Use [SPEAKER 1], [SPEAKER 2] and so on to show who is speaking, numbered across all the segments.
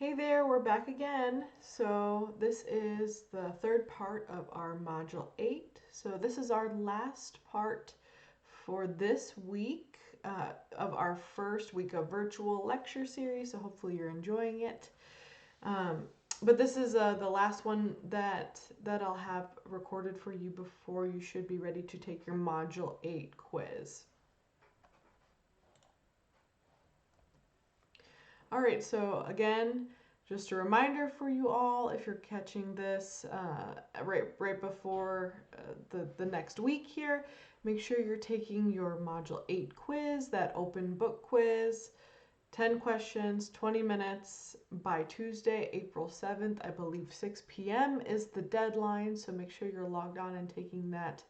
[SPEAKER 1] Hey there, we're back again. So this is the third part of our Module 8. So this is our last part for this week of our first week of virtual lecture series. So hopefully you're enjoying it. Um, but this is the last one that I'll have recorded for you before you should be ready to take your Module 8 quiz. All right, so again, just a reminder for you all, if you're catching this right before the next week here, make sure you're taking your Module 8 quiz, that open book quiz, 10 questions, 20 minutes by Tuesday, April 7th. I believe 6 p.m. is the deadline, so make sure you're logged on and taking that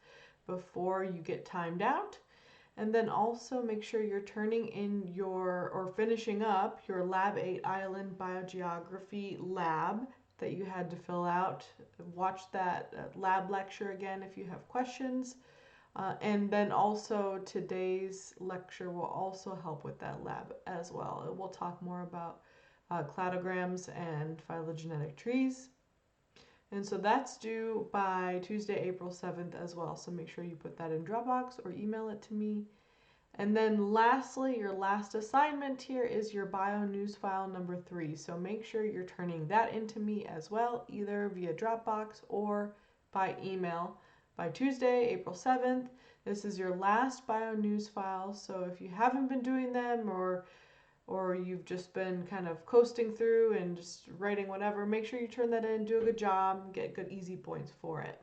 [SPEAKER 1] before you get timed out. And then also make sure you're turning in or finishing up your Lab 8 Island Biogeography lab that you had to fill out. Watch that lab lecture again if you have questions. And then also today's lecture will also help with that lab as well. We'll talk more about cladograms and phylogenetic trees. And so that's due by Tuesday, April 7th as well. So make sure you put that in Dropbox or email it to me. And then lastly, your last assignment here is your bio news file number 3. So make sure you're turning that into me as well, either via Dropbox or by email by Tuesday, April 7th. This is your last bio news file. So if you haven't been doing them or you've just been kind of coasting through and just writing whatever, make sure you turn that in, do a good job, get good easy points for it.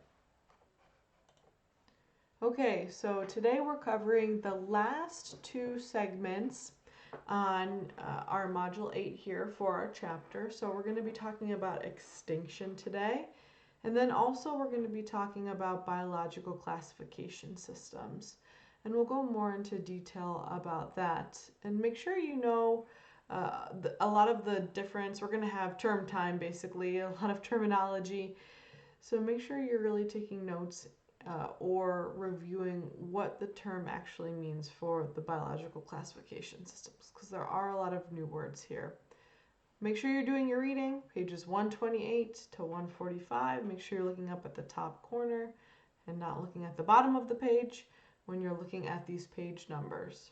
[SPEAKER 1] Okay, so today we're covering the last 2 segments on our Module 8 here for our chapter. So we're going to be talking about extinction today. And then also we're going to be talking about biological classification systems. And we'll go more into detail about that. And make sure you know a lot of the difference. We're going to have term time, basically, a lot of terminology. So make sure you're really taking notes or reviewing what the term actually means for the biological classification systems, because there are a lot of new words here. Make sure you're doing your reading, pages 128 to 145. Make sure you're looking up at the top corner and not looking at the bottom of the page when you're looking at these page numbers.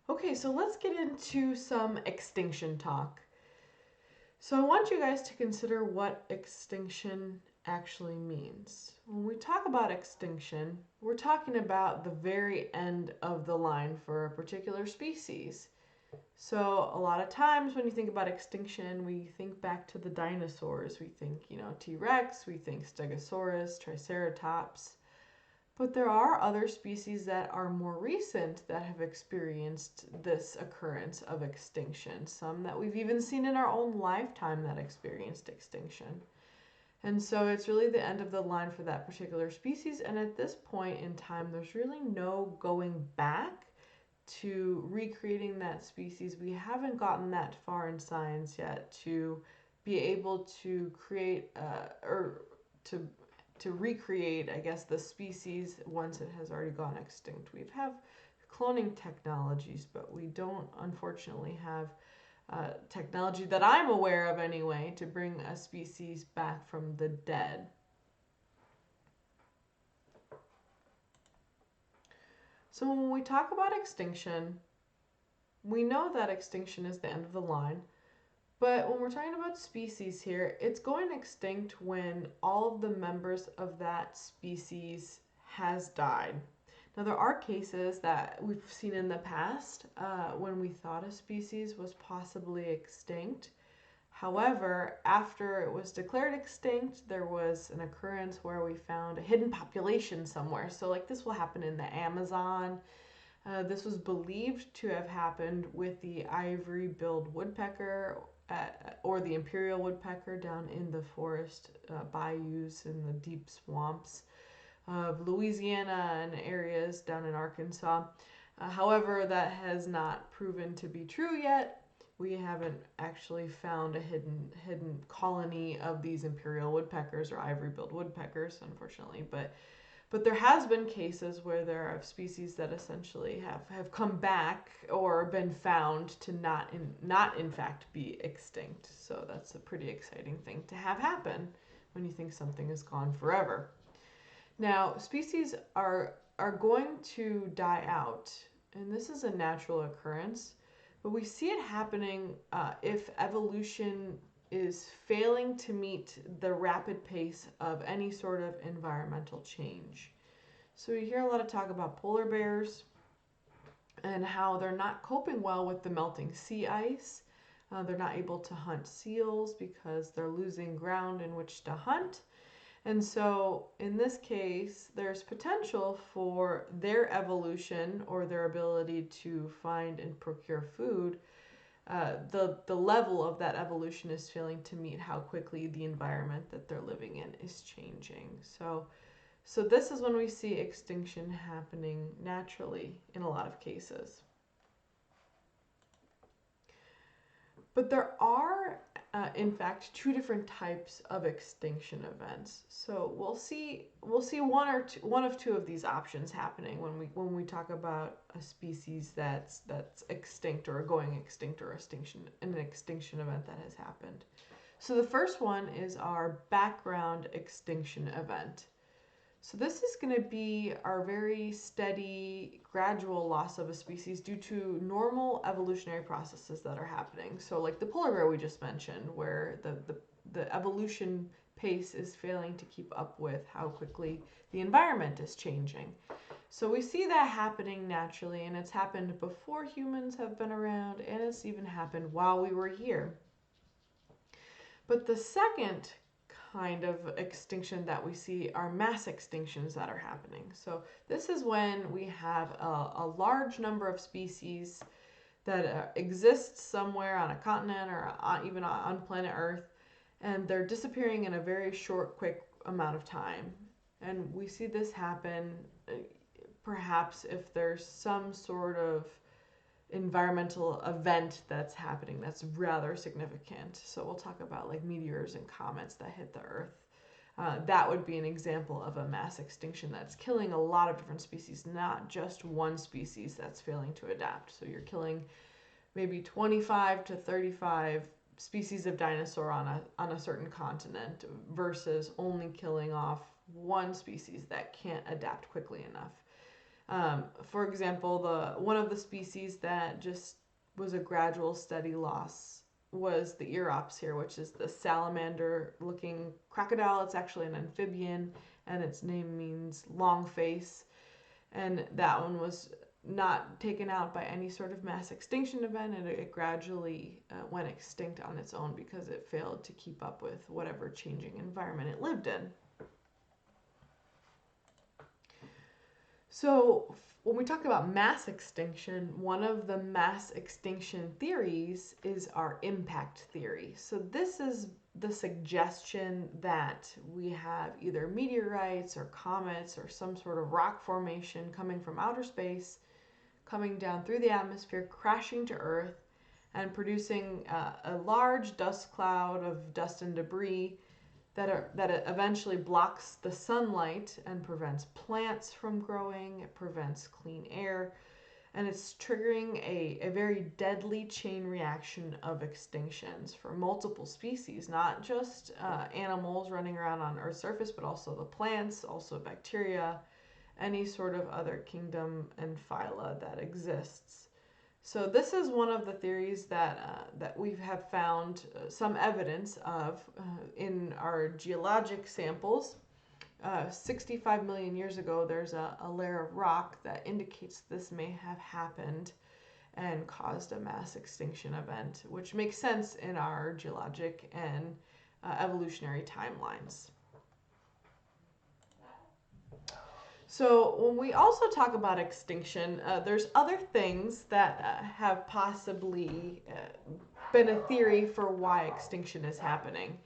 [SPEAKER 1] Okay, so let's get into some extinction talk. So I want you guys to consider what extinction actually means. When we talk about extinction, we're talking about the very end of the line for a particular species. So a lot of times when you think about extinction, we think back to the dinosaurs. We think, T-Rex, we think Stegosaurus, Triceratops. But there are other species that are more recent that have experienced this occurrence of extinction. Some that we've even seen in our own lifetime that experienced extinction. And so it's really the end of the line for that particular species. And at this point in time, there's really no going back to recreating that species. We haven't gotten that far in science yet to be able to create or to recreate, I guess, the species once it has already gone extinct. We have cloning technologies, but we don't, unfortunately, have technology that I'm aware of anyway to bring a species back from the dead. So when we talk about extinction, we know that extinction is the end of the line. But when we're talking about species here, it's going extinct when all of the members of that species has died. Now, there are cases that we've seen in the past when we thought a species was possibly extinct. However, after it was declared extinct, there was an occurrence where we found a hidden population somewhere. So like this will happen in the Amazon. This was believed to have happened with the ivory-billed woodpecker or the imperial woodpecker down in the forest bayous and the deep swamps of Louisiana and areas down in Arkansas. However, that has not proven to be true yet. We haven't actually found a hidden colony of these imperial woodpeckers or ivory-billed woodpeckers, unfortunately. But But there has been cases where there are species that essentially have come back or been found to not in fact be extinct. So that's a pretty exciting thing to have happen when you think something is gone forever. Now, species are going to die out, and this is a natural occurrence, but we see it happening if evolution is failing to meet the rapid pace of any sort of environmental change. So you hear a lot of talk about polar bears and how they're not coping well with the melting sea ice. They're not able to hunt seals because they're losing ground in which to hunt. And so, in this case, there's potential for their evolution or their ability to find and procure food. The level of that evolution is failing to meet how quickly the environment that they're living in is changing. So this is when we see extinction happening naturally in a lot of cases. But there are, in fact, two different types of extinction events. So we'll see one of two of these options happening when we talk about a species that's extinct or going extinct or an extinction event that has happened. So the first one is our background extinction event. So this is going to be our very steady, gradual loss of a species due to normal evolutionary processes that are happening. So like the polar bear we just mentioned, where the evolution pace is failing to keep up with how quickly the environment is changing. So we see that happening naturally, and it's happened before humans have been around, and it's even happened while we were here. But the second kind of extinction that we see are mass extinctions that are happening. So this is when we have a large number of species that exist somewhere on a continent or even on planet Earth, and they're disappearing in a very short, quick amount of time. And we see this happen perhaps if there's some sort of environmental event that's happening that's rather significant. So we'll talk about like meteors and comets that hit the Earth. That would be an example of a mass extinction that's killing a lot of different species, not just one species that's failing to adapt. So you're killing maybe 25 to 35 species of dinosaur on a certain continent versus only killing off one species that can't adapt quickly enough. For example, one of the species that just was a gradual, steady loss was the Erops here, which is the salamander-looking crocodile. It's actually an amphibian, and its name means long face. And that one was not taken out by any sort of mass extinction event, and it gradually went extinct on its own because it failed to keep up with whatever changing environment it lived in. So when we talk about mass extinction, one of the mass extinction theories is our impact theory. So this is the suggestion that we have either meteorites or comets or some sort of rock formation coming from outer space, coming down through the atmosphere, crashing to Earth, and producing a large dust cloud of dust and debris that eventually blocks the sunlight and prevents plants from growing. It prevents clean air, and it's triggering a very deadly chain reaction of extinctions for multiple species, not just animals running around on Earth's surface, but also the plants, also bacteria, any sort of other kingdom and phyla that exists. So this is one of the theories that we have found some evidence of in our geologic samples. 65 million years ago, there's a layer of rock that indicates this may have happened and caused a mass extinction event, which makes sense in our geologic and evolutionary timelines. So when we also talk about extinction, there's other things that have possibly been a theory for why extinction is happening.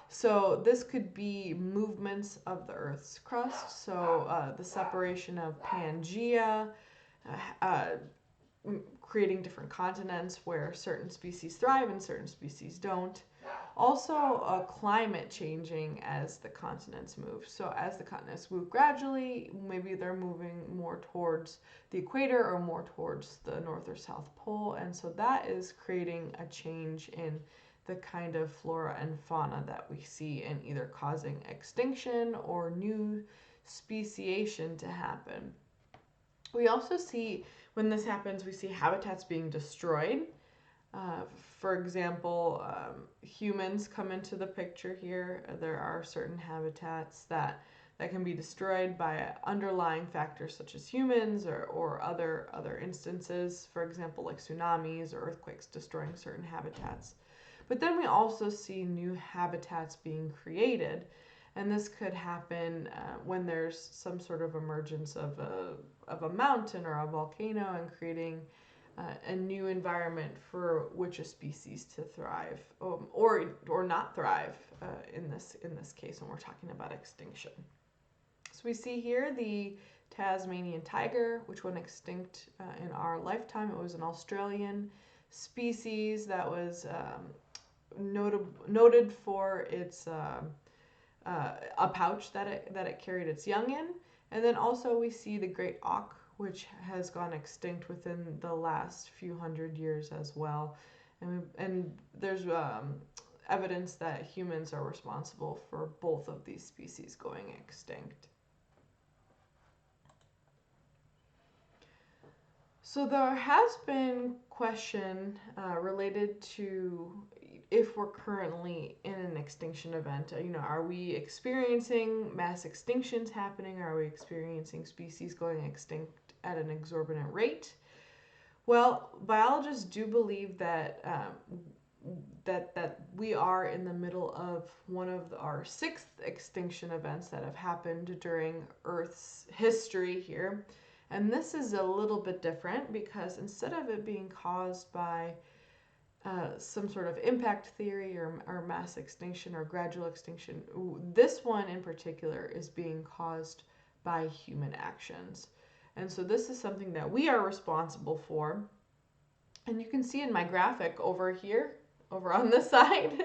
[SPEAKER 1] So this could be movements of the Earth's crust, so the separation of Pangea, creating different continents where certain species thrive and certain species don't. Also, climate changing as the continents move. So, as the continents move gradually, maybe they're moving more towards the equator or more towards the North or South Pole. And so, that is creating a change in the kind of flora and fauna that we see, and either causing extinction or new speciation to happen. We also see, when this happens, we see habitats being destroyed. Uh, for example, humans come into the picture here. There are certain habitats that can be destroyed by underlying factors such as humans, or other instances, for example, like tsunamis or earthquakes destroying certain habitats. But then we also see new habitats being created, and this could happen when there's some sort of emergence of a mountain or a volcano, and creating a new environment for which a species to thrive, or not thrive, in this case when we're talking about extinction. So we see here the Tasmanian tiger, which went extinct in our lifetime. It was an Australian species that was noted for its a pouch that it carried its young in. And then also we see the great auk, which has gone extinct within the last few hundred years as well. And there's evidence that humans are responsible for both of these species going extinct. So there has been question related to if we're currently in an extinction event. Are we experiencing mass extinctions happening? Are we experiencing species going extinct at an exorbitant rate? Well, biologists do believe that that we are in the middle of one of our 6th extinction events that have happened during Earth's history here. And this is a little bit different, because instead of it being caused by some sort of impact theory or mass extinction or gradual extinction, this one in particular is being caused by human actions. And so this is something that we are responsible for. And you can see in my graphic over here, over on this side,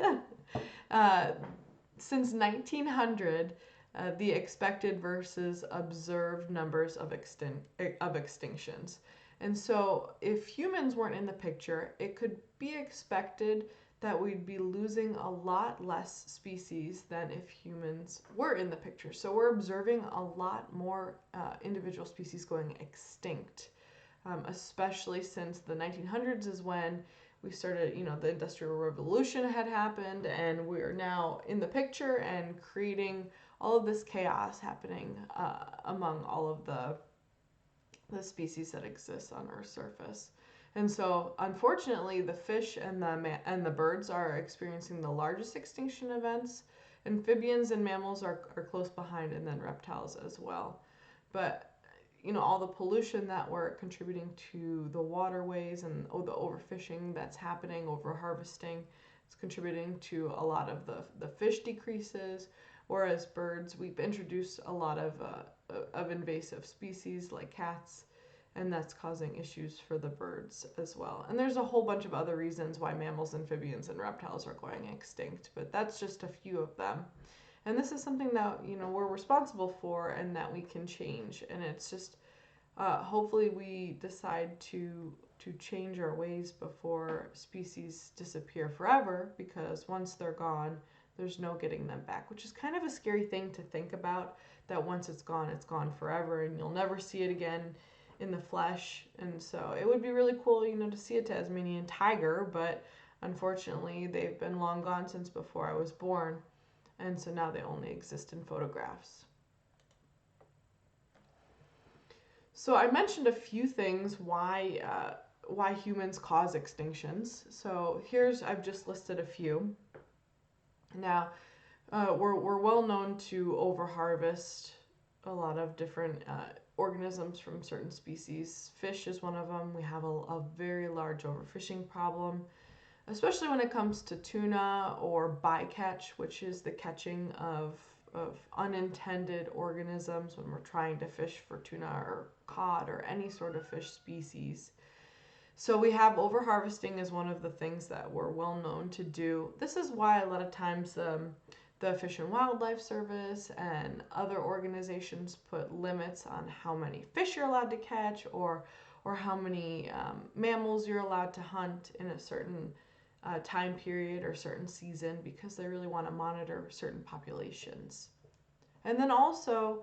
[SPEAKER 1] since 1900, the expected versus observed numbers of extinctions. And so if humans weren't in the picture, it could be expected that we'd be losing a lot less species than if humans were in the picture. So we're observing a lot more individual species going extinct, especially since the 1900s is when we started, the Industrial Revolution had happened, and we're now in the picture and creating all of this chaos happening among all of the species that exist on Earth's surface. And so, unfortunately, the fish and the birds are experiencing the largest extinction events. Amphibians and mammals are close behind, and then reptiles as well. But all the pollution that we're contributing to the waterways, and the overfishing that's happening, overharvesting, it's contributing to a lot of the fish decreases. Whereas birds, we've introduced a lot of invasive species like cats, and that's causing issues for the birds as well. And there's a whole bunch of other reasons why mammals, amphibians, and reptiles are going extinct, but that's just a few of them. And this is something that we're responsible for, and that we can change. And it's just hopefully we decide to change our ways before species disappear forever, because once they're gone, there's no getting them back, which is kind of a scary thing to think about, that once it's gone forever, and you'll never see it again in the flesh. And so it would be really cool, to see a Tasmanian tiger, but unfortunately they've been long gone since before I was born, and so now they only exist in photographs. So I mentioned a few things why humans cause extinctions. So I've just listed a few. Now, we're well known to overharvest a lot of different organisms from certain species. Fish is one of them. We have a very large overfishing problem, especially when it comes to tuna or bycatch, which is the catching of unintended organisms when we're trying to fish for tuna or cod or any sort of fish species. So we have overharvesting is one of the things that we're well known to do. This is why a lot of times the Fish and Wildlife Service and other organizations put limits on how many fish you're allowed to catch, or how many mammals you're allowed to hunt in a certain time period or certain season, because they really want to monitor certain populations. And then also,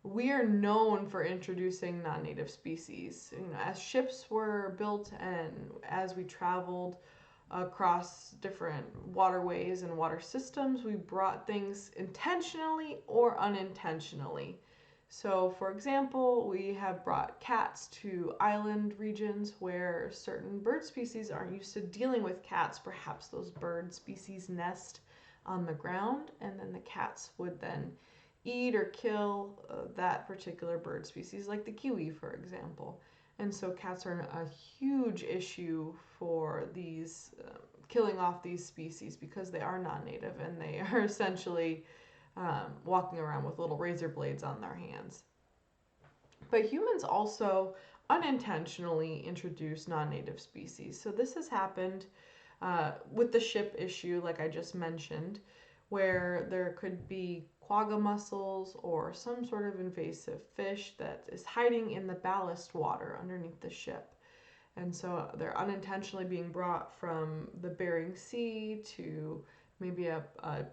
[SPEAKER 1] we are known for introducing non-native species. You know, as ships were built and as we traveled across different waterways and water systems, we brought things intentionally or unintentionally. So, for example, we have brought cats to island regions where certain bird species aren't used to dealing with cats. Perhaps those bird species nest on the ground, and then the cats would then eat or kill that particular bird species, like the kiwi, for example. And so cats are a huge issue for these killing off these species, because they are non-native and they are essentially walking around with little razor blades on their hands. But humans also unintentionally introduce non-native species. So this has happened with the ship issue, like I just mentioned, where there could be quagga mussels or some sort of invasive fish that is hiding in the ballast water underneath the ship. And so they're unintentionally being brought from the Bering Sea to maybe a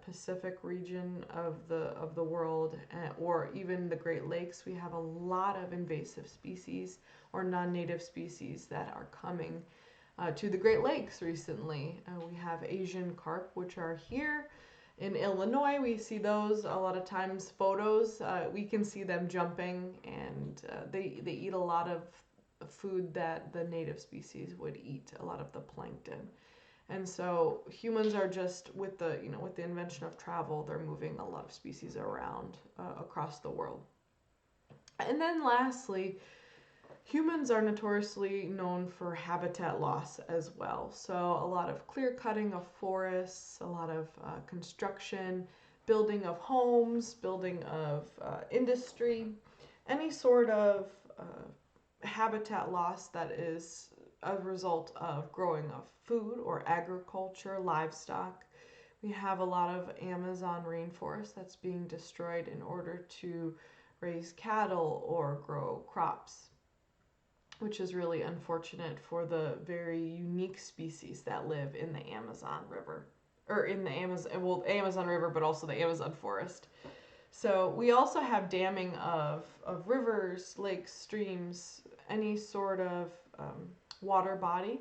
[SPEAKER 1] Pacific region of the world, or even the Great Lakes. We have a lot of invasive species or non-native species that are coming to the Great Lakes recently. We have Asian carp, which are here in Illinois. We see those a lot of times, photos. We can see them jumping, and they eat a lot of food that the native species would eat, a lot of the plankton. And so humans are just, with the with the invention of travel, they're moving a lot of species around across the world. And then lastly, humans are notoriously known for habitat loss as well. So a lot of clear cutting of forests, a lot of construction, building of homes, building of industry, any sort of habitat loss that is a result of growing of food or agriculture, livestock. We have a lot of Amazon rainforest that's being destroyed in order to raise cattle or grow crops, which is really unfortunate for the very unique species that live in the Amazon River, or in the Amazon River, but also the Amazon forest. So we also have damming of rivers, lakes, streams, any sort of water body.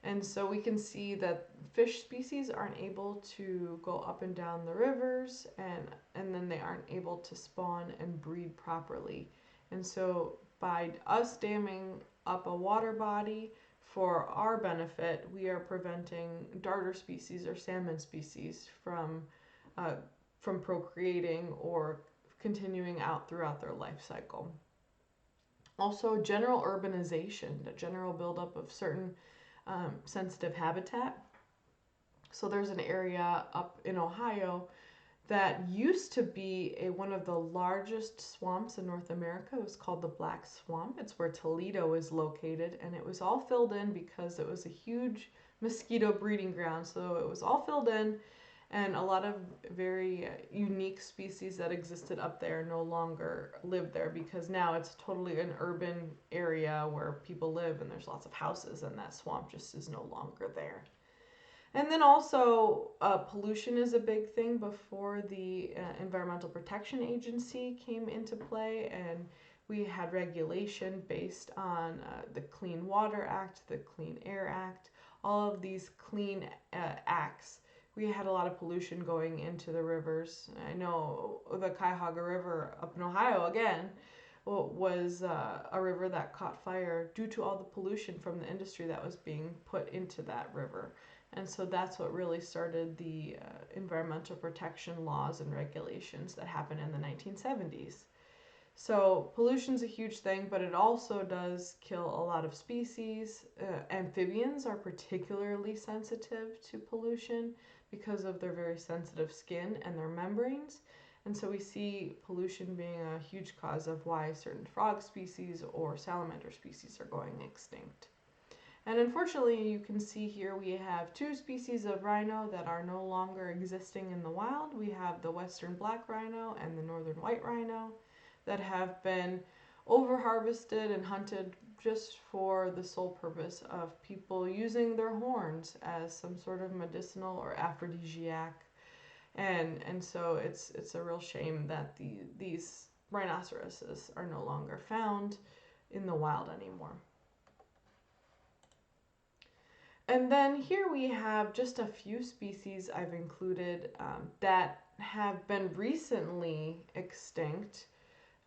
[SPEAKER 1] And so we can see that fish species aren't able to go up and down the rivers, and then they aren't able to spawn and breed properly. And so by us damming up a water body for our benefit, we are preventing darter species or salmon species from procreating or continuing out throughout their life cycle. Also, general urbanization, the general buildup of certain sensitive habitat. So there's an area up in Ohio that used to be one of the largest swamps in North America. It was called the Black Swamp. It's where Toledo is located, and it was all filled in because it was a huge mosquito breeding ground. So it was all filled in, and a lot of very unique species that existed up there no longer live there, because now it's totally an urban area where people live and there's lots of houses, and that swamp just is no longer there. And then also, pollution is a big thing. Before the Environmental Protection Agency came into play, and we had regulation based on the Clean Water Act, the Clean Air Act, all of these clean acts. We had a lot of pollution going into the rivers. I know the Cuyahoga River up in Ohio, again, was a river that caught fire due to all the pollution from the industry that was being put into that river. And so that's what really started the environmental protection laws and regulations that happened in the 1970s. So pollution's a huge thing, but it also does kill a lot of species. Amphibians are particularly sensitive to pollution because of their very sensitive skin and their membranes. And so we see pollution being a huge cause of why certain frog species or salamander species are going extinct. And unfortunately, you can see here we have two species of rhino that are no longer existing in the wild. We have the western black rhino and the northern white rhino that have been over-harvested and hunted just for the sole purpose of people using their horns as some sort of medicinal or aphrodisiac. And so it's a real shame that these rhinoceroses are no longer found in the wild anymore. And then here we have just a few species I've included that have been recently extinct,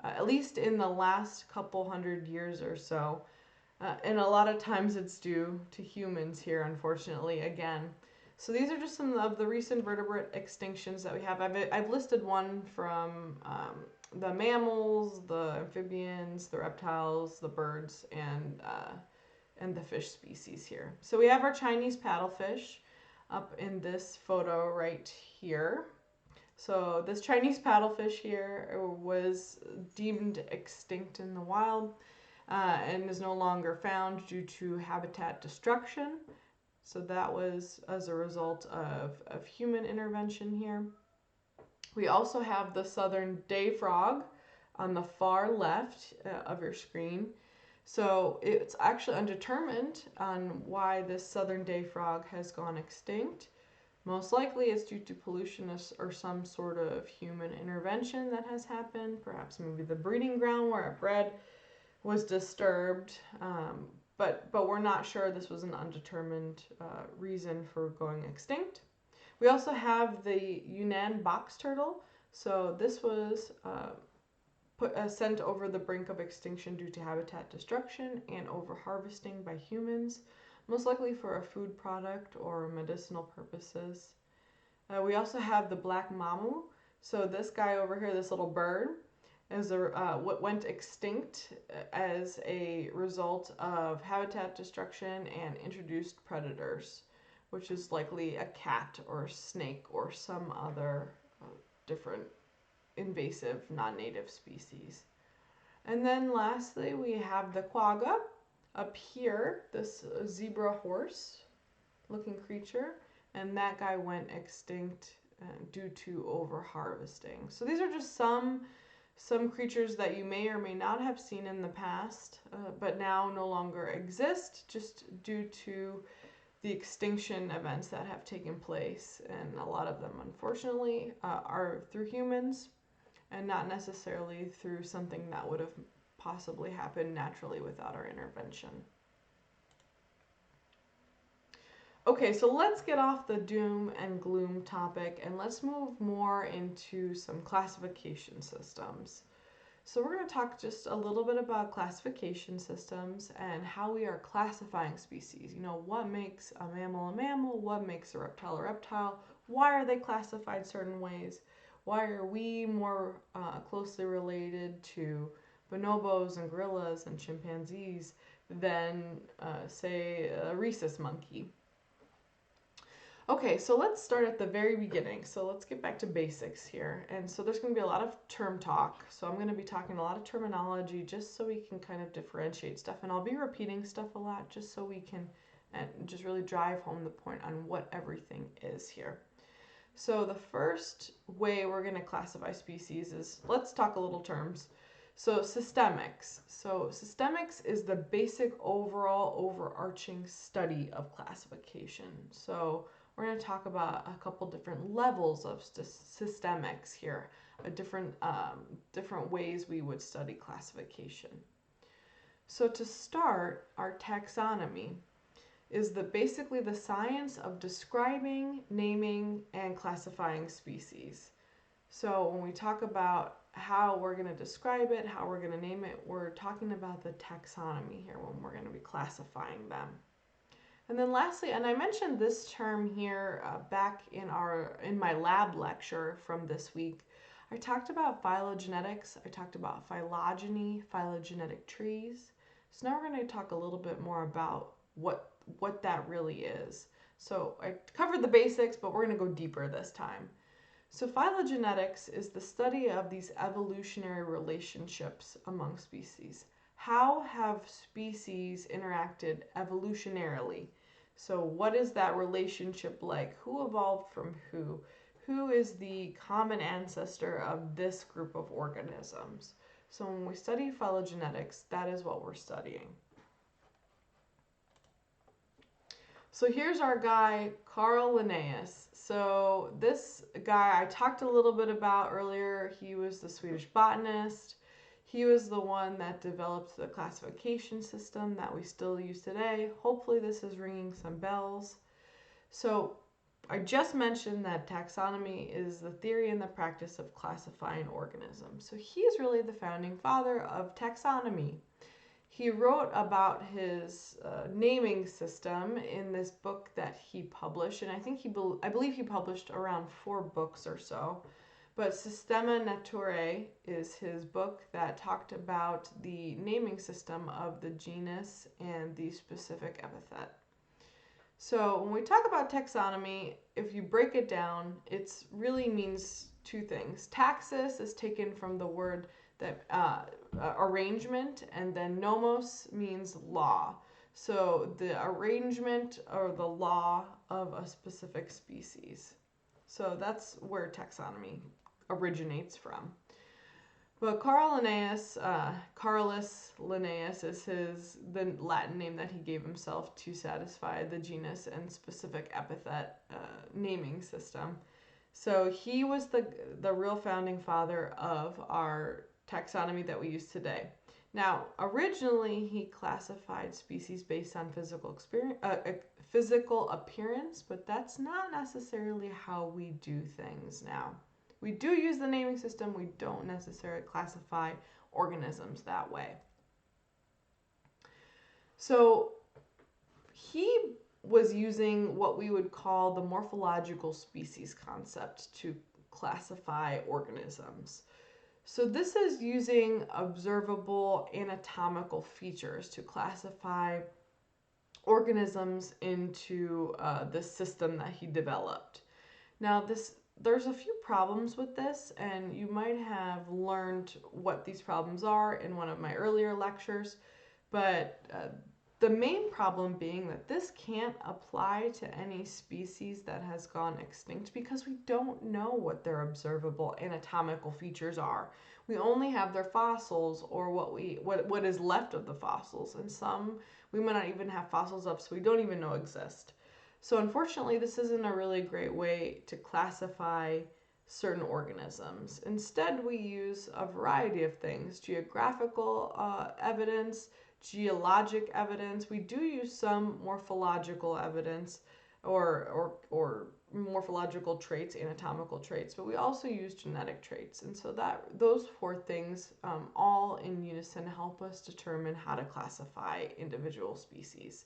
[SPEAKER 1] at least in the last couple hundred years or so. And a lot of times it's due to humans here, unfortunately, again. So these are just some of the recent vertebrate extinctions that we have. I've listed one from the mammals, the amphibians, the reptiles, the birds, and the fish species here. So we have our Chinese paddlefish up in this photo right here. So this Chinese paddlefish here was deemed extinct in the wild and is no longer found due to habitat destruction. So that was as a result of human intervention here. We also have the southern day frog on the far left of your screen. So it's actually undetermined on why this southern day frog has gone extinct. Most likely it's due to pollution or some sort of human intervention that has happened. Perhaps maybe the breeding ground where it bred was disturbed, but we're not sure. This was an undetermined reason for going extinct. We also have the Yunnan box turtle. So this was sent over the brink of extinction due to habitat destruction and over-harvesting by humans, most likely for a food product or medicinal purposes. We also have the black mamu. So this guy over here, this little bird, is what went extinct as a result of habitat destruction and introduced predators, which is likely a cat or snake or some other different invasive non-native species. And then lastly, we have the quagga up here, this zebra horse looking creature, and that guy went extinct due to over harvesting. So these are just some creatures that you may or may not have seen in the past, but now no longer exist just due to the extinction events that have taken place. And a lot of them, unfortunately, are through humans and not necessarily through something that would have possibly happened naturally without our intervention. Okay, so let's get off the doom and gloom topic and let's move more into some classification systems. So we're going to talk just a little bit about classification systems and how we are classifying species. You know, what makes a mammal, what makes a reptile, why are they classified certain ways? Why are we more closely related to bonobos and gorillas and chimpanzees than, say, a rhesus monkey? Okay, so let's start at the very beginning. So let's get back to basics here. And so there's going to be a lot of term talk. So I'm going to be talking a lot of terminology just so we can kind of differentiate stuff. And I'll be repeating stuff a lot just so we can just really drive home the point on what everything is here. So the first way we're going to classify species is, let's talk a little terms. So systemics. So systemics is the basic overall overarching study of classification. So we're going to talk about a couple different levels of systemics here, different ways we would study classification. So to start, our taxonomy is basically the science of describing, naming, and classifying species. So when we talk about how we're going to describe it, how we're going to name it, we're talking about the taxonomy here when we're going to be classifying them. And then lastly, and I mentioned this term here back in my lab lecture from this week, I talked about phylogenetics, I talked about phylogeny, phylogenetic trees. So now we're going to talk a little bit more about what that really is. So I covered the basics, but we're going to go deeper this time. So phylogenetics is the study of these evolutionary relationships among species. how have species interacted evolutionarily? So what is that relationship like? Who evolved from who? Who is the common ancestor of this group of organisms? So when we study phylogenetics, that is what we're studying. So here's our guy, Carl Linnaeus. So this guy I talked a little bit about earlier. He was the Swedish botanist. He was the one that developed the classification system that we still use today. Hopefully this is ringing some bells. So I just mentioned that taxonomy is the theory and the practice of classifying organisms. So he's really the founding father of taxonomy. He wrote about his naming system in this book that he published, and I believe he published around 4 books or so. But Systema Naturae is his book that talked about the naming system of the genus and the specific epithet. So when we talk about taxonomy, if you break it down, it really means 2 things. Taxis is taken from the word that arrangement, and then nomos means law. So the arrangement or the law of a specific species. So that's where taxonomy originates from. But Carolus Linnaeus is the Latin name that he gave himself to satisfy the genus and specific epithet naming system. So he was the real founding father of our taxonomy that we use today. Now, originally he classified species based on physical appearance, but that's not necessarily how we do things now. We do use the naming system, we don't necessarily classify organisms that way. So he was using what we would call the morphological species concept to classify organisms. So this is using observable anatomical features to classify organisms into the system that he developed. Now there's a few problems with this, and you might have learned what these problems are in one of my earlier lectures, but the main problem being that this can't apply to any species that has gone extinct because we don't know what their observable anatomical features are. We only have their fossils, or what is left of the fossils, and some we might not even have fossils of, so we don't even know exist. So unfortunately, this isn't a really great way to classify certain organisms. Instead, we use a variety of things: geographical evidence, geologic evidence. We do use some morphological evidence or morphological traits, anatomical traits, but we also use genetic traits. And so those 4 things all in unison help us determine how to classify individual species.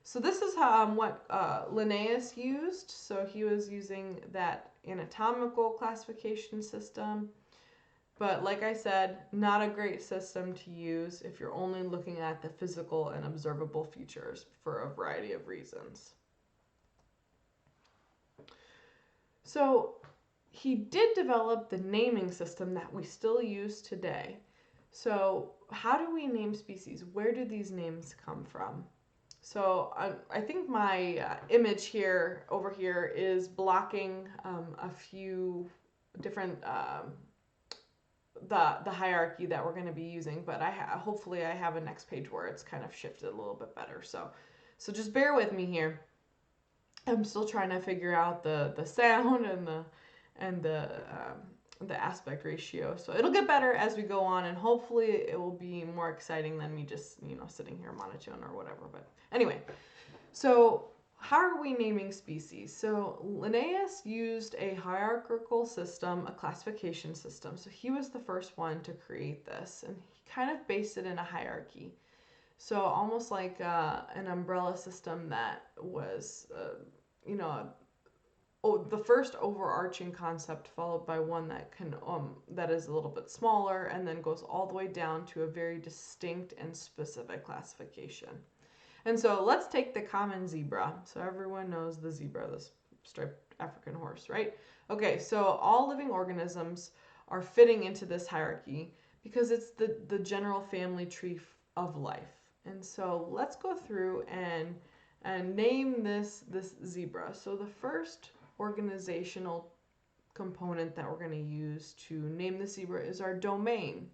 [SPEAKER 1] So this is what Linnaeus used. So he was using that anatomical classification system. But like I said, not a great system to use if you're only looking at the physical and observable features for a variety of reasons. So he did develop the naming system that we still use today. So how do we name species? Where do these names come from? So I think my image over here is blocking a few different the hierarchy that we're going to be using, but hopefully I have a next page where it's kind of shifted a little bit better. So just bear with me here. I'm still trying to figure out the sound and the aspect ratio. So it'll get better as we go on, and hopefully it will be more exciting than me just, sitting here monotone or whatever. But anyway, so how are we naming species? So Linnaeus used a hierarchical system, a classification system. So he was the first one to create this, and he kind of based it in a hierarchy. So almost like an umbrella system that was, the first overarching concept, followed by one that is a little bit smaller, and then goes all the way down to a very distinct and specific classification. And so let's take the common zebra. So everyone knows the zebra, the striped African horse, right? Okay, so all living organisms are fitting into this hierarchy because it's the general family tree of life. And so let's go through and name this zebra. So the first organizational component that we're going to use to name the zebra is our domain.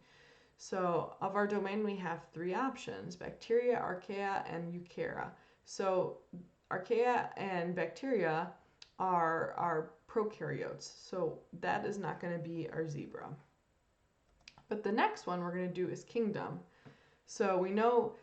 [SPEAKER 1] So of our domain, we have three options: bacteria, archaea, and eukarya. So archaea and bacteria are prokaryotes, so that is not going to be our zebra. But the next one we're going to do is kingdom. So we know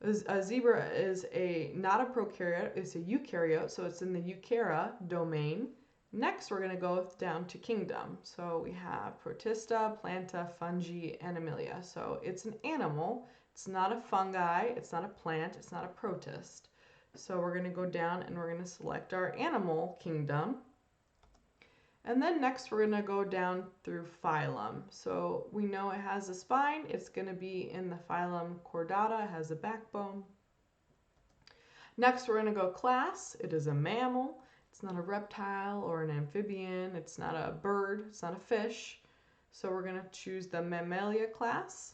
[SPEAKER 1] a zebra is not a prokaryote, it's a eukaryote, so it's in the eukarya domain. Next, we're going to go down to kingdom. So we have Protista, Planta, Fungi, and Animalia. So it's an animal. It's not a fungi. It's not a plant. It's not a protist. So we're going to go down and we're going to select our animal kingdom. And then next, we're going to go down through phylum. So we know it has a spine. It's going to be in the phylum Chordata. It has a backbone. Next, we're going to go class. It is a mammal. It's not a reptile or an amphibian. It's not a bird. It's not a fish. So we're going to choose the Mammalia class.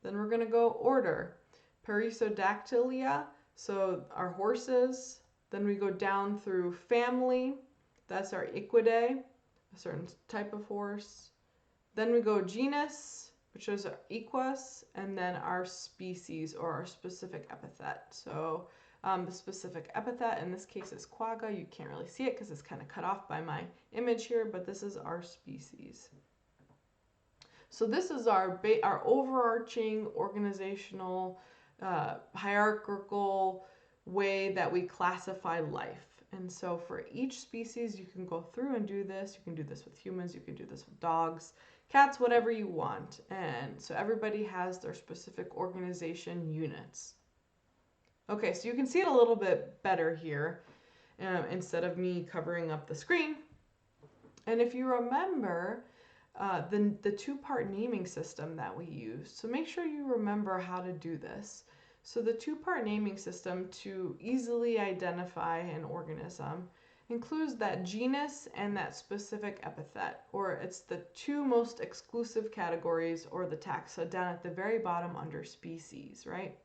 [SPEAKER 1] Then we're going to go order. Perissodactylia, so our horses. Then we go down through family. That's our Equidae, a certain type of horse. Then we go genus, which is our Equus, and then our species or our specific epithet. So the specific epithet in this case is quagga. You can't really see it because it's kind of cut off by my image here, but this is our species. So this is our overarching organizational hierarchical way that we classify life. And so for each species, you can go through and do this. You can do this with humans. You can do this with dogs, cats, whatever you want. And so everybody has their specific organization units. Okay, so you can see it a little bit better here instead of me covering up the screen. And if you remember the two-part naming system that we use, so make sure you remember how to do this. So the two-part naming system to easily identify an organism includes that genus and that specific epithet, or it's the two most exclusive categories or the taxa down at the very bottom under species, right?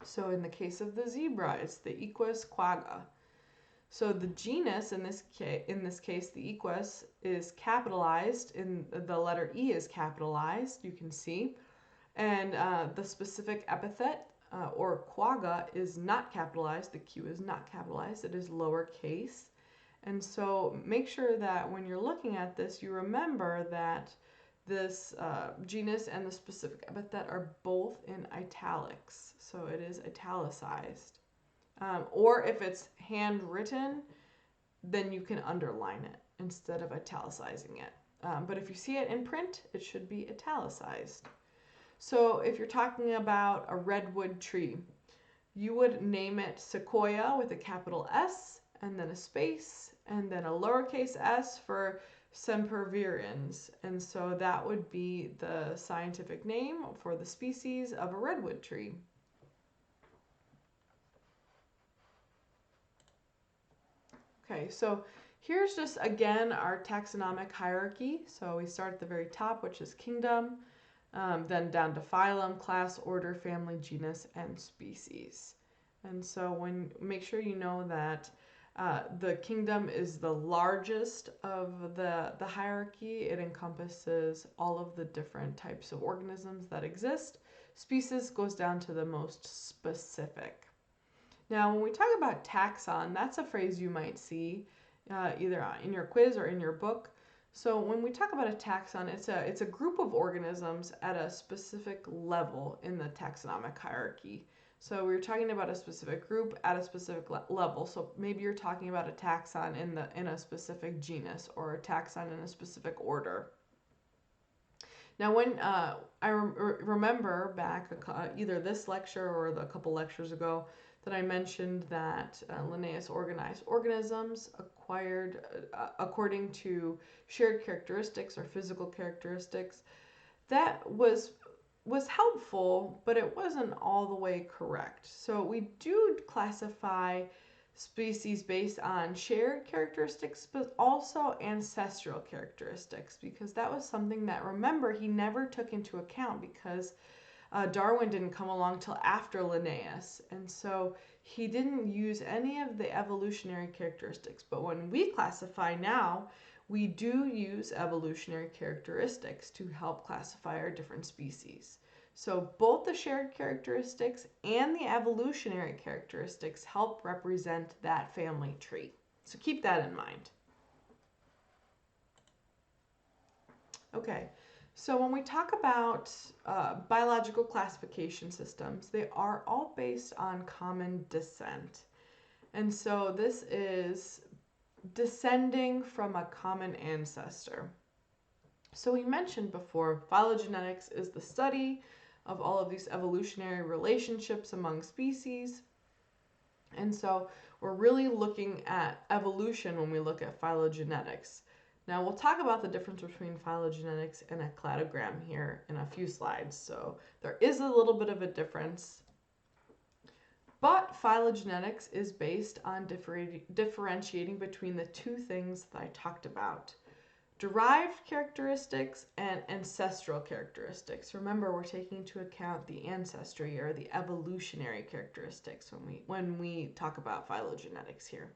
[SPEAKER 1] So in the case of the zebra, it's the Equus quagga. So the genus in this case, the Equus is capitalized, in the letter E is capitalized, you can see, and the specific epithet or quagga is not capitalized. The Q is not capitalized. It is lowercase. And so make sure that when you're looking at this, you remember that this genus and the specific epithet are both in italics. So it is italicized. Or if it's handwritten, then you can underline it instead of italicizing it. But if you see it in print, it should be italicized. So if you're talking about a redwood tree, you would name it Sequoia with a capital S and then a space and then a lowercase s for sempervirens. And so that would be the scientific name for the species of a redwood tree. Okay, so here's just again our taxonomic hierarchy. So we start at the very top, which is kingdom, then down to phylum, class, order, family, genus, and species. And so make sure you know that the kingdom is the largest of the hierarchy. It encompasses all of the different types of organisms that exist. Species goes down to the most specific. Now, when we talk about taxon, that's a phrase you might see either in your quiz or in your book. So when we talk about a taxon, it's a group of organisms at a specific level in the taxonomic hierarchy. So we're talking about a specific group at a specific level. So maybe you're talking about a taxon in a specific genus or a taxon in a specific order. Now, when I remember back either this lecture or a couple lectures ago that I mentioned that Linnaeus organized organisms acquired according to shared characteristics or physical characteristics. That was helpful, but it wasn't all the way correct. So we do classify species based on shared characteristics, but also ancestral characteristics, because that was something that, remember, he never took into account because Darwin didn't come along till after Linnaeus. And so he didn't use any of the evolutionary characteristics. But when we classify now, we do use evolutionary characteristics to help classify our different species. So both the shared characteristics and the evolutionary characteristics help represent that family tree. So keep that in mind. Okay, so when we talk about biological classification systems, they are all based on common descent. And so this is descending from a common ancestor. So we mentioned before, phylogenetics is the study of all of these evolutionary relationships among species. And so we're really looking at evolution when we look at phylogenetics. Now we'll talk about the difference between phylogenetics and a cladogram here in a few slides. So there is a little bit of a difference, but phylogenetics is based on differentiating between the two things that I talked about: derived characteristics and ancestral characteristics. Remember, we're taking into account the ancestry or the evolutionary characteristics when we talk about phylogenetics here.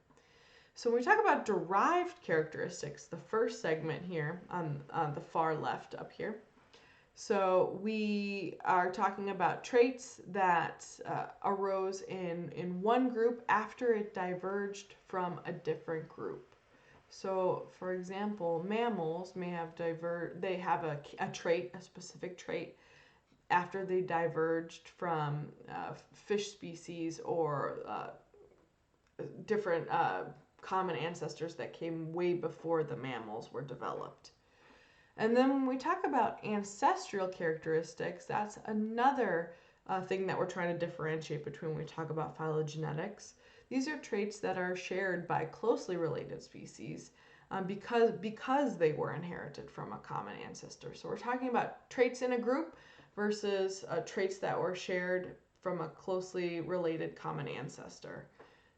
[SPEAKER 1] So when we talk about derived characteristics, the first segment here on the far left up here, so we are talking about traits that arose in one group after it diverged from a different group. So, for example, mammals may have they have a trait, a specific trait, after they diverged from fish species or different common ancestors that came way before the mammals were developed. And then when we talk about ancestral characteristics, that's another thing that we're trying to differentiate between when we talk about phylogenetics. These are traits that are shared by closely related species because they were inherited from a common ancestor. So we're talking about traits in a group versus traits that were shared from a closely related common ancestor.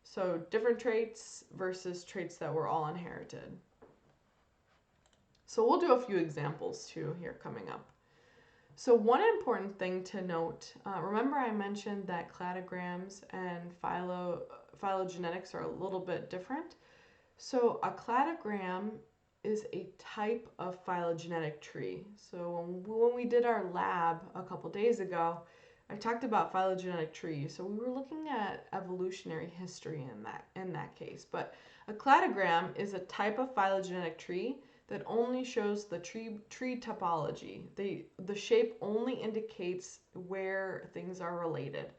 [SPEAKER 1] So different traits versus traits that were all inherited. So we'll do a few examples too here coming up. So one important thing to note, remember I mentioned that cladograms and phylogenetics are a little bit different. So a cladogram is a type of phylogenetic tree. So when we did our lab a couple days ago, I talked about phylogenetic trees. So we were looking at evolutionary history in that case. But a cladogram is a type of phylogenetic tree that only shows the tree topology. The shape only indicates where things are related.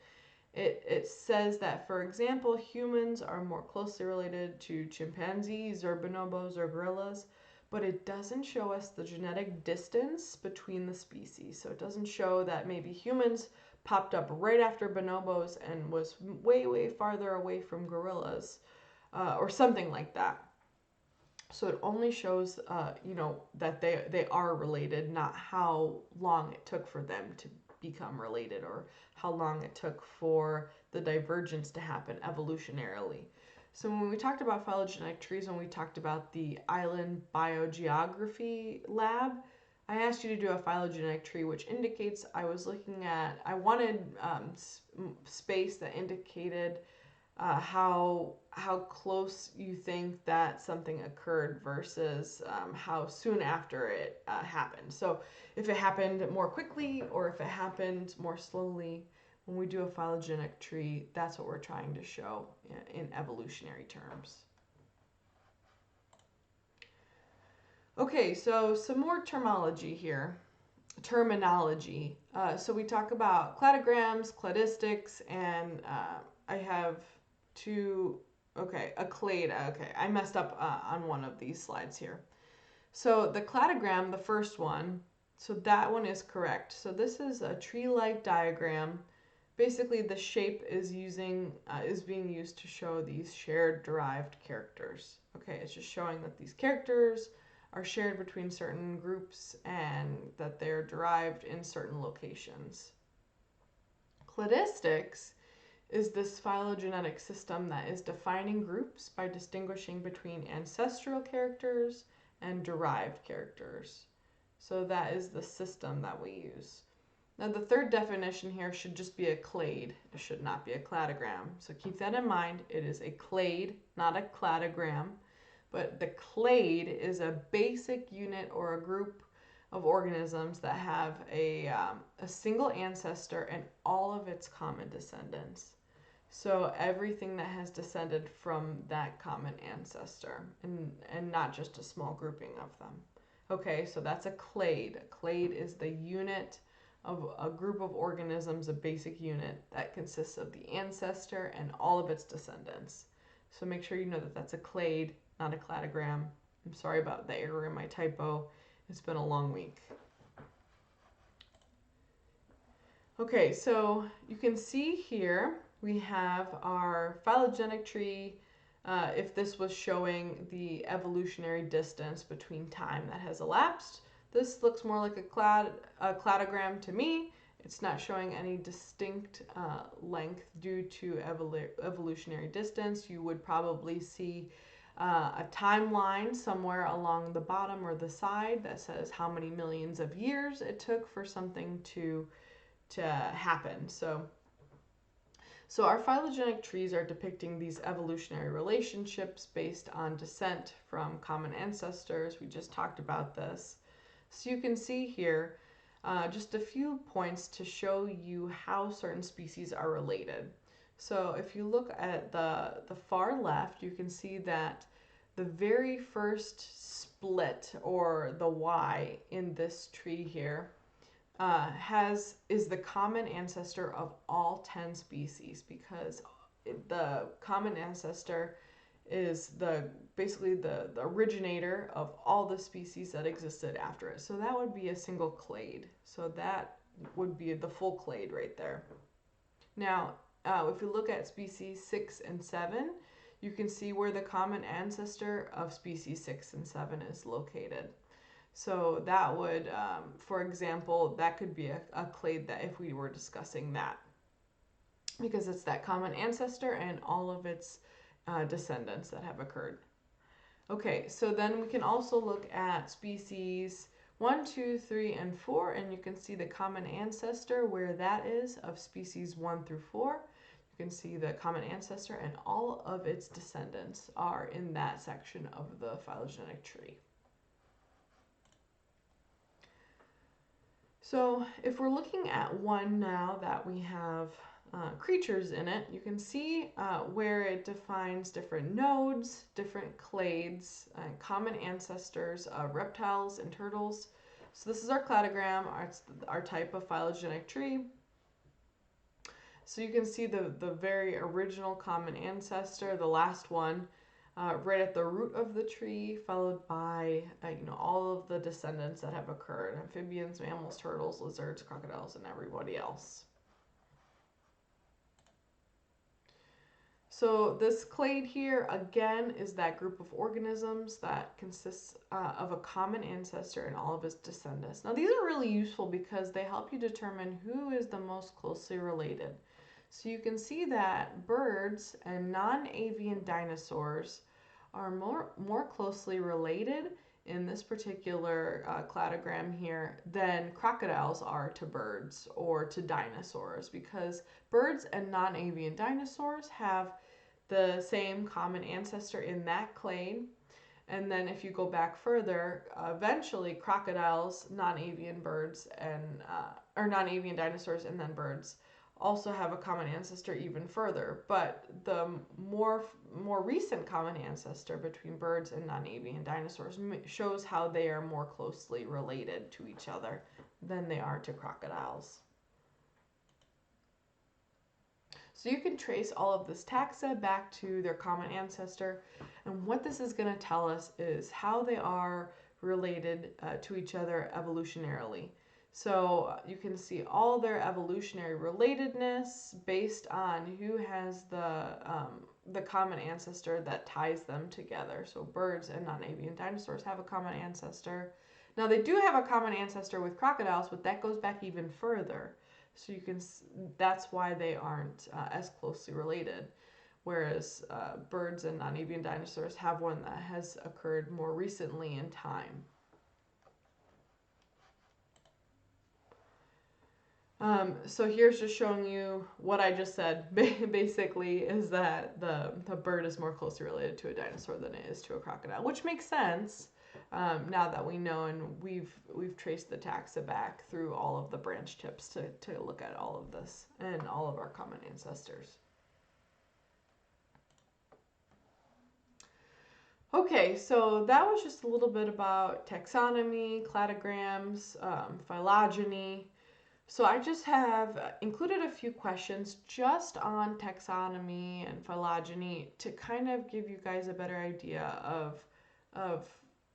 [SPEAKER 1] It says that, for example, humans are more closely related to chimpanzees or bonobos or gorillas, but it doesn't show us the genetic distance between the species. So it doesn't show that maybe humans popped up right after bonobos and was way, way farther away from gorillas or something like that. So it only shows, that they are related, not how long it took for them to become related or how long it took for the divergence to happen evolutionarily. So when we talked about phylogenetic trees, when we talked about the Island Biogeography Lab, I asked you to do a phylogenetic tree, which indicates I wanted space that indicated how close you think that something occurred versus how soon after it happened. So if it happened more quickly or if it happened more slowly, when we do a phylogenetic tree, that's what we're trying to show in evolutionary terms. Okay, so some more terminology here. So we talk about cladograms, cladistics, and I have a clade. Okay, I messed up on one of these slides here. So the cladogram, the first one, so that one is correct. So this is a tree-like diagram. Basically, the shape is being used to show these shared derived characters. Okay, it's just showing that these characters are shared between certain groups and that they're derived in certain locations. Cladistics is this phylogenetic system that is defining groups by distinguishing between ancestral characters and derived characters. So that is the system that we use. Now the third definition here should just be a clade. It should not be a cladogram. So keep that in mind. It is a clade, not a cladogram. But the clade is a basic unit or a group of organisms that have a single ancestor and all of its common descendants. So everything that has descended from that common ancestor and not just a small grouping of them. Okay, so that's a clade. A clade is the unit of a group of organisms, a basic unit that consists of the ancestor and all of its descendants. So make sure you know that that's a clade, not a cladogram. I'm sorry about the error in my typo. It's been a long week. Okay, so you can see here we have our phylogenetic tree. If this was showing the evolutionary distance between time that has elapsed, this looks more like a cladogram to me. It's not showing any distinct length due to evolutionary distance. You would probably see a timeline somewhere along the bottom or the side that says how many millions of years it took for something to happen. So our phylogenetic trees are depicting these evolutionary relationships based on descent from common ancestors. We just talked about this. So you can see here just a few points to show you how certain species are related. So if you look at the far left, you can see that the very first split, or the Y in this tree here, is the common ancestor of all 10 species, because the common ancestor is basically the originator of all the species that existed after it. So that would be a single clade. So that would be the full clade right there. Now, if you look at species 6 and 7, you can see where the common ancestor of species 6 and 7 is located. So that would, for example, that could be a clade that if we were discussing that, because it's that common ancestor and all of its descendants that have occurred. Okay, so then we can also look at species 1, 2, 3, and 4, and you can see the common ancestor where that is of species 1 through 4. You can see the common ancestor and all of its descendants are in that section of the phylogenetic tree. So if we're looking at one now that we have creatures in it, you can see where it defines different nodes, different clades, common ancestors of reptiles and turtles. So this is our cladogram, our type of phylogenetic tree. So you can see the very original common ancestor, the last one, right at the root of the tree, followed by all of the descendants that have occurred: amphibians, mammals, turtles, lizards, crocodiles, and everybody else. So this clade here, again, is that group of organisms that consists of a common ancestor and all of its descendants. Now these are really useful because they help you determine who is the most closely related. So you can see that birds and non-avian dinosaurs are more closely related in this particular cladogram here than crocodiles are to birds or to dinosaurs, because birds and non-avian dinosaurs have the same common ancestor in that clade. And then if you go back further, eventually crocodiles, non-avian birds, and or non-avian dinosaurs and then birds also have a common ancestor even further. But the more recent common ancestor between birds and non-avian dinosaurs shows how they are more closely related to each other than they are to crocodiles. So you can trace all of this taxa back to their common ancestor, and what this is going to tell us is how they are related to each other evolutionarily. So you can see all their evolutionary relatedness based on who has the common ancestor that ties them together. So birds and non-avian dinosaurs have a common ancestor. Now they do have a common ancestor with crocodiles, but that goes back even further. So you can, that's why they aren't as closely related. Whereas birds and non-avian dinosaurs have one that has occurred more recently in time. So here's just showing you what I just said. Basically, is that the bird is more closely related to a dinosaur than it is to a crocodile, which makes sense now that we know, and we've traced the taxa back through all of the branch tips to look at all of this and all of our common ancestors. Okay, so that was just a little bit about taxonomy, cladograms, phylogeny. So I just have included a few questions just on taxonomy and phylogeny to kind of give you guys a better idea of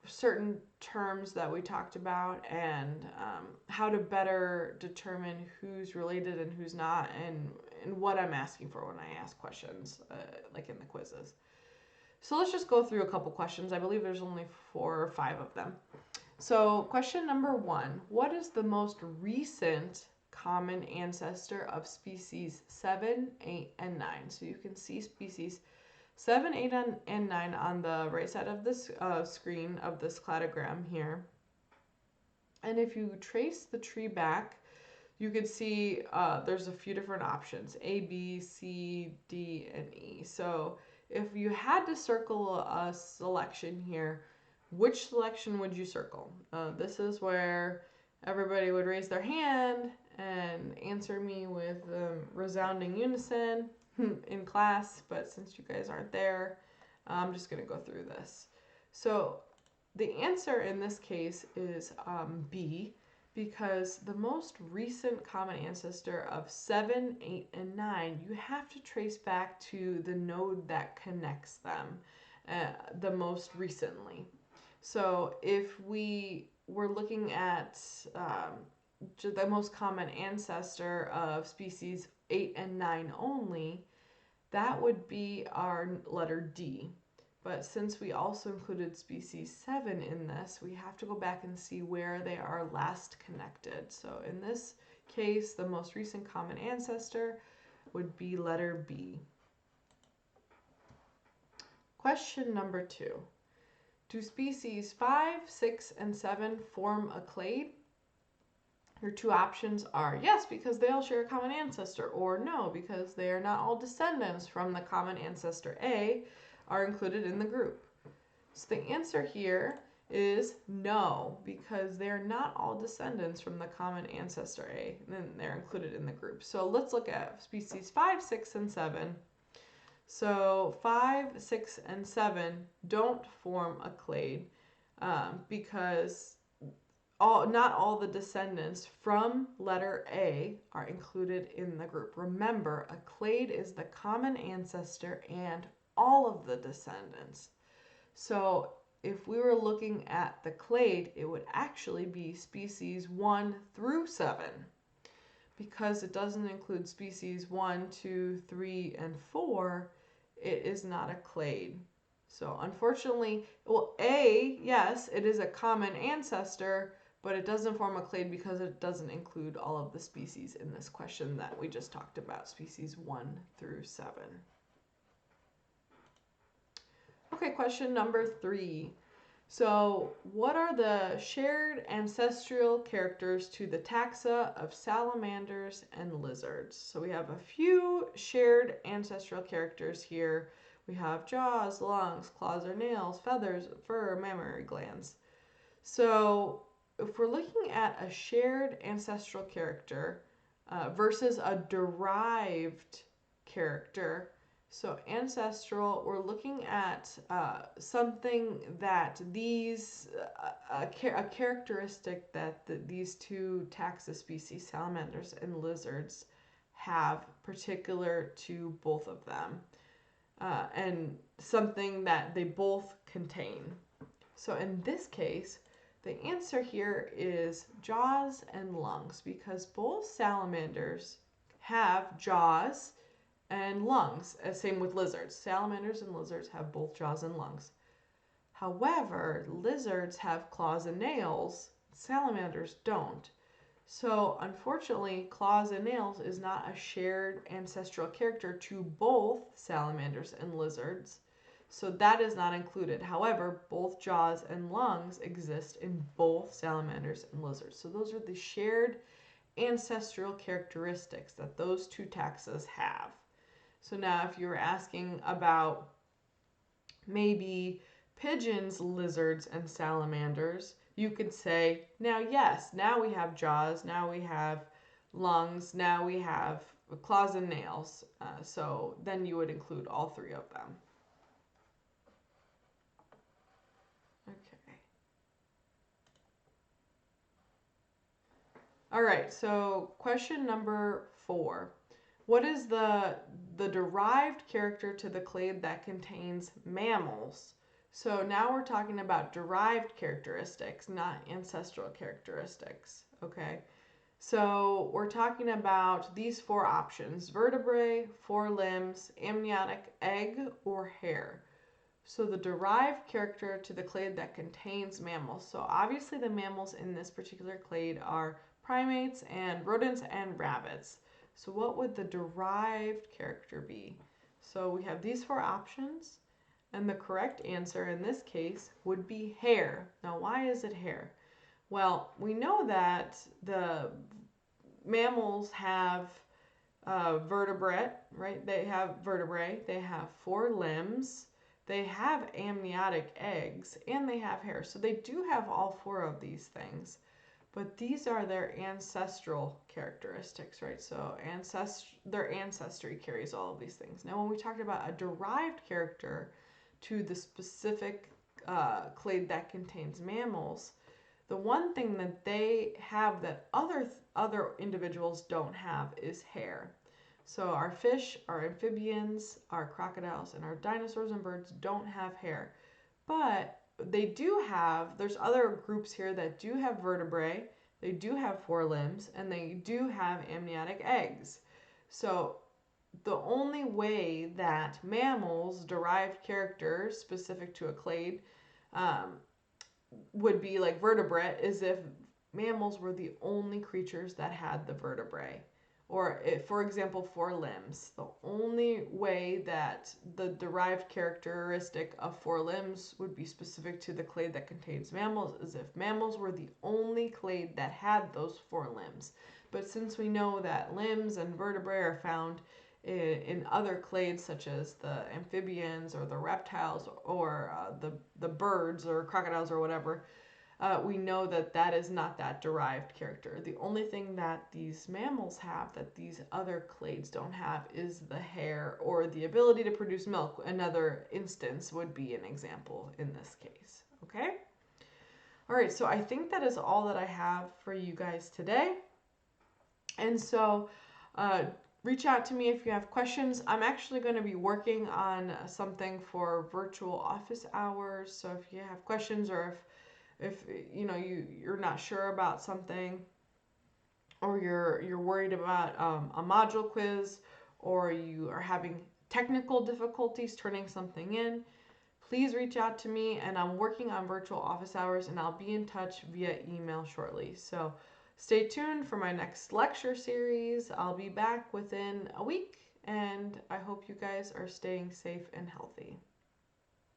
[SPEAKER 1] certain terms that we talked about, and how to better determine who's related and who's not, and what I'm asking for when I ask questions, like in the quizzes. So let's just go through a couple questions. I believe there's only 4 or 5 of them. So question number 1, what is the most recent common ancestor of species 7, 8, and 9? So you can see species 7, 8, and 9 on the right side of this screen of this cladogram here. And if you trace the tree back, you can see there's a few different options, A, B, C, D, and E. So if you had to circle a selection here, which selection would you circle? This is where everybody would raise their hand and answer me with resounding unison in class, but since you guys aren't there, I'm just going to go through this. So the answer in this case is B, because the most recent common ancestor of 7, 8, and 9, you have to trace back to the node that connects them the most recently. So if we were looking at the most common ancestor of species 8 and 9 only, that would be our letter D. But since we also included species 7 in this, we have to go back and see where they are last connected. So in this case, the most recent common ancestor would be letter B. Question number 2. Do species 5, 6, and 7 form a clade? Your 2 options are yes, because they all share a common ancestor, or no, because they are not all descendants from the common ancestor A are included in the group. So the answer here is no, because they're not all descendants from the common ancestor A, and they're included in the group. So let's look at species 5, 6, and 7. So 5, 6, and 7 don't form a clade because not all the descendants from letter A are included in the group. Remember, a clade is the common ancestor and all of the descendants. So if we were looking at the clade, it would actually be species 1 through 7. Because it doesn't include species 1, 2, 3, and 4, it is not a clade. So unfortunately, well, A, yes, it is a common ancestor, but it doesn't form a clade because it doesn't include all of the species in this question that we just talked about, species 1 through 7. Okay, question number 3. So what are the shared ancestral characters to the taxa of salamanders and lizards? So we have a few shared ancestral characters here. We have jaws, lungs, claws or nails, feathers, fur, mammary glands. So if we're looking at a shared ancestral character versus a derived character, so ancestral, we're looking at something that a characteristic that these 2 taxa species, salamanders and lizards, have particular to both of them, and something that they both contain. So in this case, the answer here is jaws and lungs, because both salamanders have jaws and lungs, same with lizards. Salamanders and lizards have both jaws and lungs. However, lizards have claws and nails, salamanders don't. So unfortunately, claws and nails is not a shared ancestral character to both salamanders and lizards. So that is not included. However, both jaws and lungs exist in both salamanders and lizards. So those are the shared ancestral characteristics that those two taxa have. So now if you're asking about maybe pigeons, lizards, and salamanders, you could say, now yes, now we have jaws, now we have lungs, now we have claws and nails. So then you would include all three of them. Okay. All right, so question number 4. What is the derived character to the clade that contains mammals? So now we're talking about derived characteristics, not ancestral characteristics, okay? So we're talking about these 4 options: vertebrae, 4 limbs, amniotic egg, or hair. So the derived character to the clade that contains mammals. So obviously the mammals in this particular clade are primates and rodents and rabbits. So what would the derived character be? So we have these 4 options, and the correct answer in this case would be hair. Now why is it hair? Well, we know that the mammals have vertebrate, right? They have vertebrae, they have 4 limbs, they have amniotic eggs, and they have hair. So they do have all 4 of these things, but these are their ancestral characteristics, right? So their ancestry carries all of these things. Now, when we talked about a derived character to the specific clade that contains mammals, the one thing that they have that other individuals don't have is hair. So our fish, our amphibians, our crocodiles, and our dinosaurs and birds don't have hair. But they do have, there's other groups here that do have vertebrae, they do have 4 limbs, and they do have amniotic eggs. So the only way that mammals derive characters specific to a clade would be like vertebrate is if mammals were the only creatures that had the vertebrae. Or, if, for example, 4 limbs. The only way that the derived characteristic of 4 limbs would be specific to the clade that contains mammals is if mammals were the only clade that had those 4 limbs. But since we know that limbs and vertebrae are found in other clades such as the amphibians or the reptiles or the birds or crocodiles or whatever, we know that that is not that derived character. The only thing that these mammals have that these other clades don't have is the hair or the ability to produce milk. Another instance would be an example in this case. Okay? All right, so I think that is all that I have for you guys today. And so reach out to me if you have questions. I'm actually going to be working on something for virtual office hours. So if you have questions or if you know you're not sure about something, or you're worried about a module quiz, or you are having technical difficulties turning something in, please reach out to me. And I'm working on virtual office hours, and I'll be in touch via email shortly. So stay tuned for my next lecture series. I'll be back within a week, and I hope you guys are staying safe and healthy.